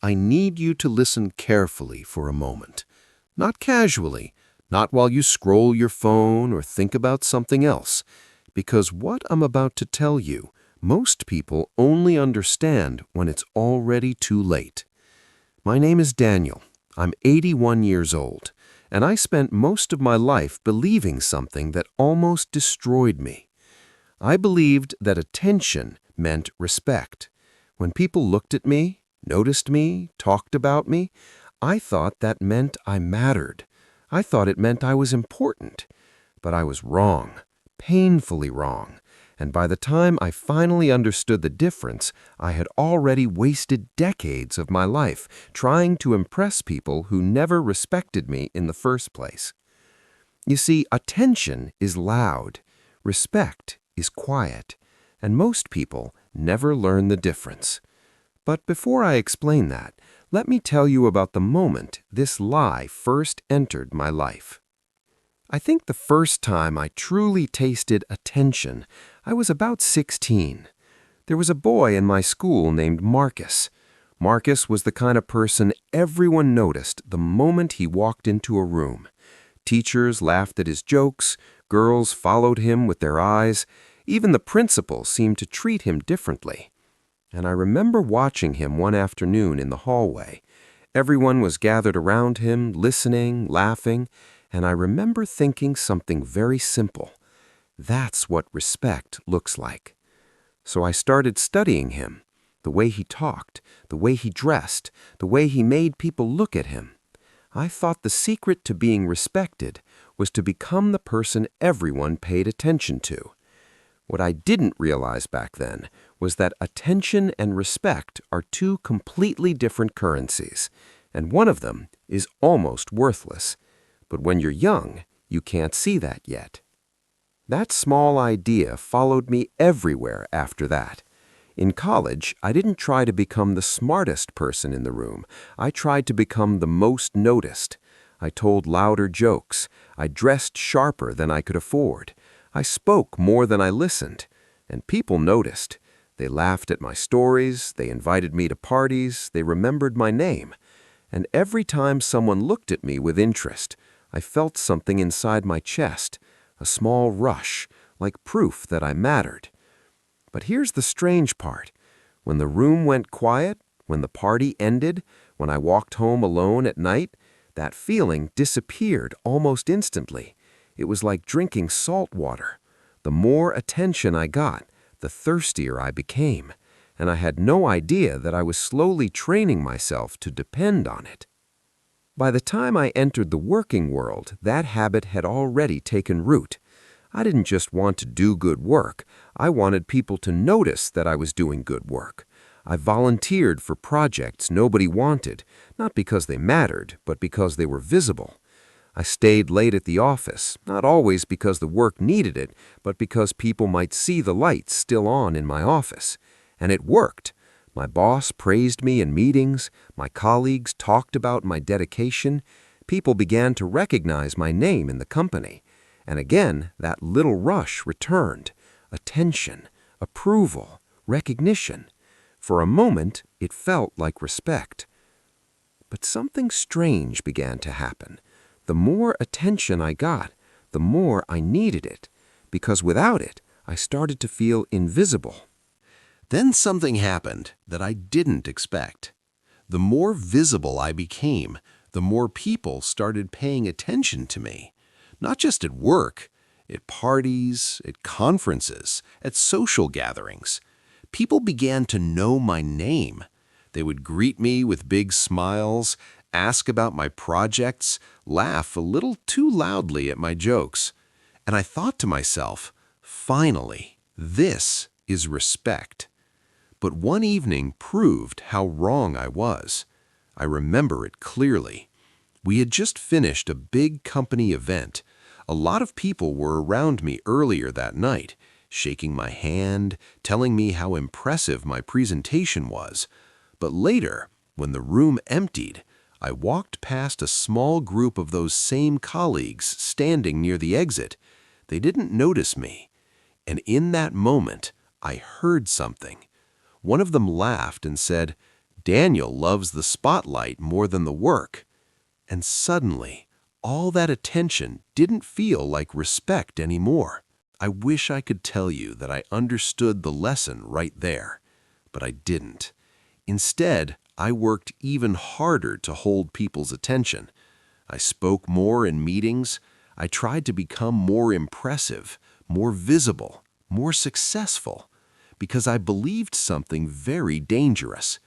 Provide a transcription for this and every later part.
I need you to listen carefully for a moment. Not casually, not while you scroll your phone or think about something else, because what I'm about to tell you, most people only understand when it's already too late. My name is Daniel. I'm 81 years old, and I spent most of my life believing something that almost destroyed me. I believed that attention meant respect. When people looked at me, noticed me, talked about me, I thought that meant I mattered. I thought it meant I was important. But I was wrong, painfully wrong. And by the time I finally understood the difference, I had already wasted decades of my life trying to impress people who never respected me in the first place. You see, attention is loud, respect is quiet, and most people never learn the difference. But before I explain that, let me tell you about the moment this lie first entered my life. I think the first time I truly tasted attention, I was about 16. There was a boy in my school named Marcus. Marcus was the kind of person everyone noticed the moment he walked into a room. Teachers laughed at his jokes, girls followed him with their eyes, even the principal seemed to treat him differently. And I remember watching him one afternoon in the hallway. Everyone was gathered around him, listening, laughing, and I remember thinking something very simple. That's what respect looks like. So I started studying him, the way he talked, the way he dressed, the way he made people look at him. I thought the secret to being respected was to become the person everyone paid attention to. What I didn't realize back then was that attention and respect are two completely different currencies, and one of them is almost worthless. But when you're young, you can't see that yet. That small idea followed me everywhere after that. In college, I didn't try to become the smartest person in the room. I tried to become the most noticed. I told louder jokes. I dressed sharper than I could afford. I spoke more than I listened. And people noticed. They laughed at my stories. They invited me to parties. They remembered my name. And every time someone looked at me with interest, I felt something inside my chest, a small rush, like proof that I mattered. But here's the strange part. When the room went quiet, when the party ended, when I walked home alone at night, that feeling disappeared almost instantly. It was like drinking salt water. The more attention I got, the thirstier I became, and I had no idea that I was slowly training myself to depend on it. By the time I entered the working world, that habit had already taken root. I didn't just want to do good work. I wanted people to notice that I was doing good work. I volunteered for projects nobody wanted, not because they mattered, but because they were visible. I stayed late at the office, not always because the work needed it, but because people might see the lights still on in my office. And it worked. My boss praised me in meetings, my colleagues talked about my dedication, people began to recognize my name in the company. And again, that little rush returned. Attention, approval, recognition. For a moment, it felt like respect. But something strange began to happen. The more attention I got, the more I needed it, because without it, I started to feel invisible. Then something happened that I didn't expect. The more visible I became, the more people started paying attention to me. Not just at work, at parties, at conferences, at social gatherings. People began to know my name. They would greet me with big smiles, ask about my projects, laugh a little too loudly at my jokes. And I thought to myself, finally, this is respect. But one evening proved how wrong I was. I remember it clearly. We had just finished a big company event. A lot of people were around me earlier that night, shaking my hand, telling me how impressive my presentation was. But later, when the room emptied, I walked past a small group of those same colleagues standing near the exit. They didn't notice me. And in that moment, I heard something. One of them laughed and said, Daniel loves the spotlight more than the work. And suddenly, all that attention didn't feel like respect anymore. I wish I could tell you that I understood the lesson right there, but I didn't. Instead, I worked even harder to hold people's attention. I spoke more in meetings. I tried to become more impressive, more visible, more successful, because I believed something very dangerous.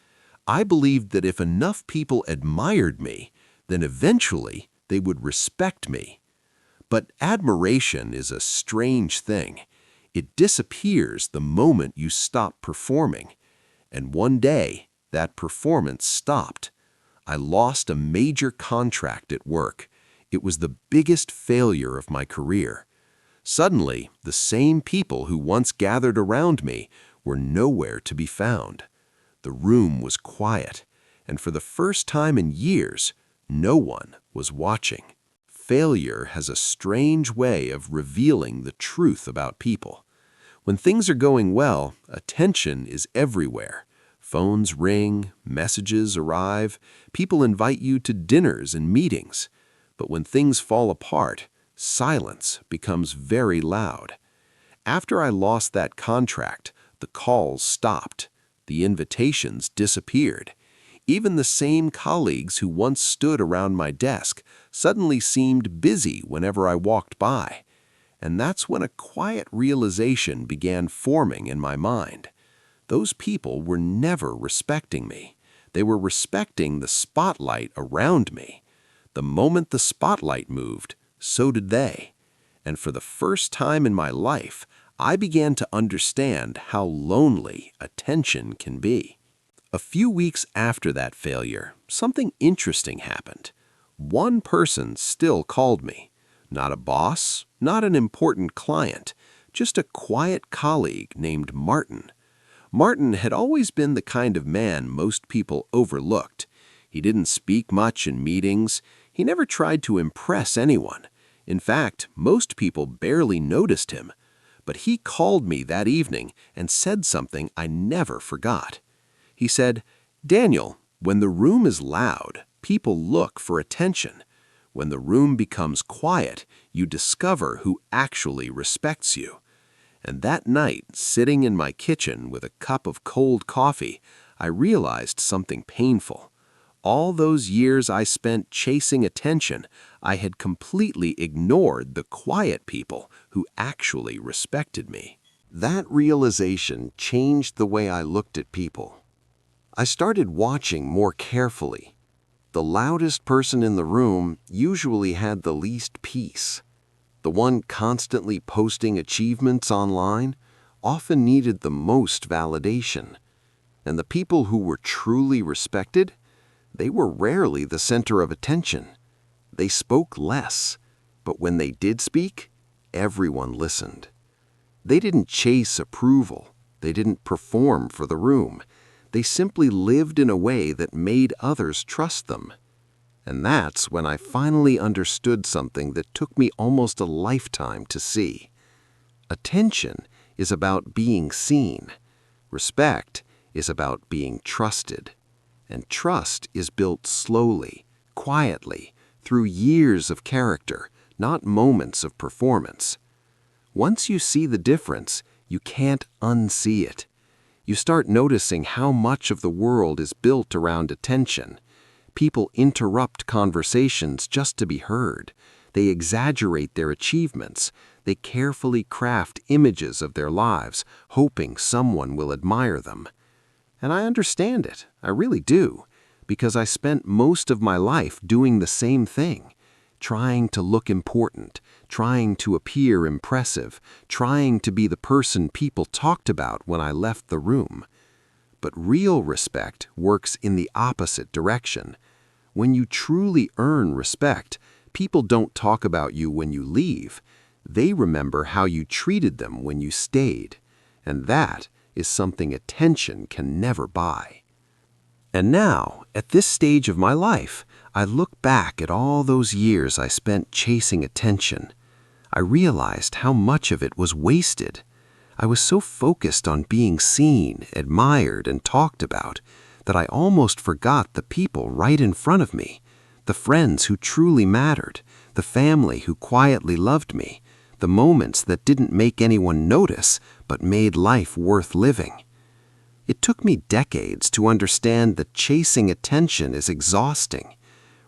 I believed that if enough people admired me, then eventually they would respect me. But admiration is a strange thing. It disappears the moment you stop performing. And one day, that performance stopped. I lost a major contract at work. It was the biggest failure of my career. Suddenly, the same people who once gathered around me were nowhere to be found. The room was quiet, and for the first time in years, no one was watching. Failure has a strange way of revealing the truth about people. When things are going well, attention is everywhere. Phones ring, messages arrive, people invite you to dinners and meetings. But when things fall apart, silence becomes very loud. After I lost that contract, the calls stopped. The invitations disappeared. Even the same colleagues who once stood around my desk suddenly seemed busy whenever I walked by. And that's when a quiet realization began forming in my mind. Those people were never respecting me. They were respecting the spotlight around me. The moment the spotlight moved, so did they. And for the first time in my life, I began to understand how lonely attention can be. A few weeks after that failure, something interesting happened. One person still called me. Not a boss, not an important client, just a quiet colleague named Martin. Martin had always been the kind of man most people overlooked. He didn't speak much in meetings. He never tried to impress anyone. In fact, most people barely noticed him. But he called me that evening and said something I never forgot. He said, "Daniel, when the room is loud, people look for attention. When the room becomes quiet, you discover who actually respects you." And that night, sitting in my kitchen with a cup of cold coffee, I realized something painful. All those years I spent chasing attention, I had completely ignored the quiet people who actually respected me. That realization changed the way I looked at people. I started watching more carefully. The loudest person in the room usually had the least peace. The one constantly posting achievements online often needed the most validation. And the people who were truly respected, they were rarely the center of attention. They spoke less, but when they did speak, everyone listened. They didn't chase approval. They didn't perform for the room. They simply lived in a way that made others trust them. And that's when I finally understood something that took me almost a lifetime to see. Attention is about being seen. Respect is about being trusted. And trust is built slowly, quietly, through years of character, not moments of performance. Once you see the difference, you can't unsee it. You start noticing how much of the world is built around attention. People interrupt conversations just to be heard. They exaggerate their achievements. They carefully craft images of their lives, hoping someone will admire them. And I understand it, I really do, because I spent most of my life doing the same thing. Trying to look important, trying to appear impressive, trying to be the person people talked about when I left the room. But real respect works in the opposite direction. When you truly earn respect, people don't talk about you when you leave. They remember how you treated them when you stayed. And that is something attention can never buy. And now, at this stage of my life, I look back at all those years I spent chasing attention. I realized how much of it was wasted. I was so focused on being seen, admired, and talked about that I almost forgot the people right in front of me, the friends who truly mattered, the family who quietly loved me, the moments that didn't make anyone notice but made life worth living. It took me decades to understand that chasing attention is exhausting.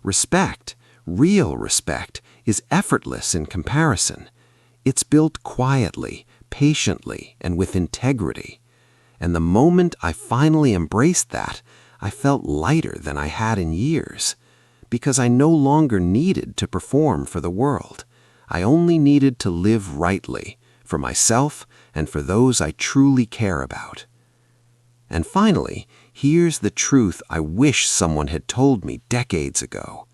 Respect, real respect, is effortless in comparison. It's built quietly, patiently, and with integrity. And the moment I finally embraced that, I felt lighter than I had in years. Because I no longer needed to perform for the world. I only needed to live rightly, for myself and for those I truly care about. And finally, here's the truth I wish someone had told me decades ago.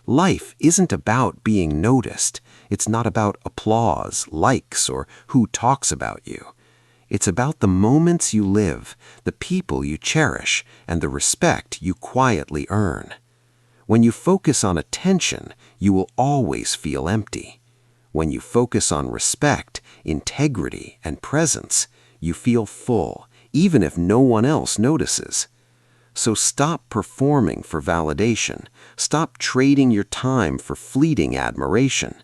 Life isn't about being noticed. It's not about applause, likes, or who talks about you. It's about the moments you live, the people you cherish, and the respect you quietly earn. When you focus on attention, you will always feel empty. When you focus on respect, integrity, and presence, you feel full, even if no one else notices. So stop performing for validation. Stop trading your time for fleeting admiration.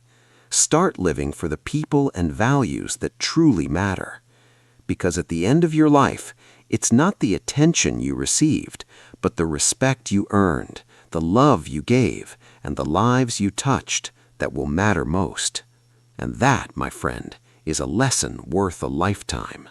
Start living for the people and values that truly matter. Because at the end of your life, it's not the attention you received, but the respect you earned, the love you gave, and the lives you touched that will matter most. And that, my friend, is a lesson worth a lifetime.